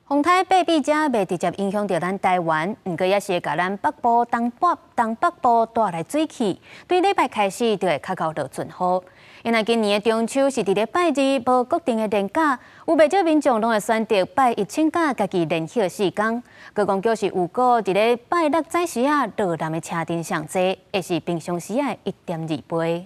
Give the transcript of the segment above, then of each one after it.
风台八比者未直接影响到咱台湾，不过也是会甲咱北部、东北部带来水汽，对礼拜开始就会较高到准雨。因为今年的中秋是伫咧拜日，无固定的连假，有不少民众拢会选择拜一请假，家己连休4天。高公桥是有过伫咧拜六早时啊，落南的车阵上济，会是平常时的1.2倍。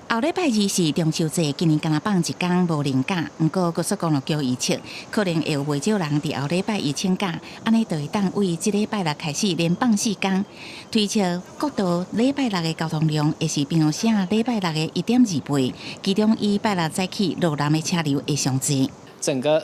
后礼拜二是中秋节，今年敢若放一天无连假，不过高速公路桥预测，可能会有袂少人伫后礼拜一请假，安尼就会当为即礼拜六开始连放4天。推测国道礼拜六的交通量会是平常时礼拜六的1.2倍，其中以拜六早起落南的车流会上济。整个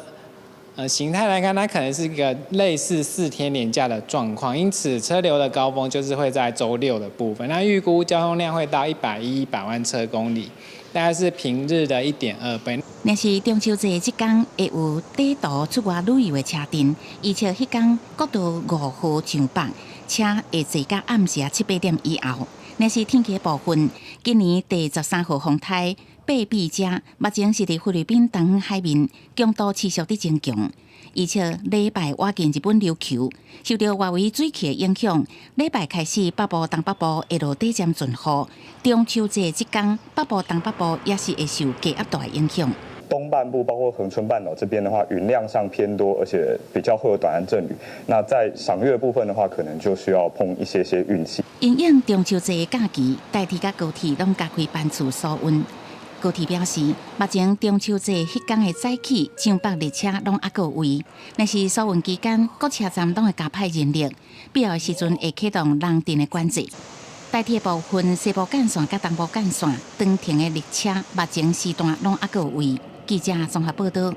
形态来看，它可能是一个类似4天连假的状况，因此车流的高峰就是会在周6的部分。那预估交通量会到110万车公里，大概是平日的1.2倍。若是中秋节即天会有短途出外旅游的车阵，而且迄天国道5号上北，车会坐到暗时7、8点以后。若是天气部分，今年第13号风台八比者，目前是伫菲律宾东海面，强度持续伫增强。而且礼拜挖进日本琉球，受到外围水汽的影响，礼拜开始北部、东北部会落短暂阵雨。中秋节即天，北部、东北部也是会受低压带的影响。东半部包括恒春半岛这边的话，云量上偏多，而且比较会有短暂阵雨。那在赏月部分的话，可能就需要碰一些运气。因应中秋节的假期，台铁甲高铁拢加开班次疏运。高铁表示，目前中秋节迄天的早起上北列车拢还有位，若是疏运期间，各车站拢会加派人力，必要的时阵会启动人阵的管制。台铁部分西部干线甲东部干线长停的列车，目前时段拢还有位。记者综合报道。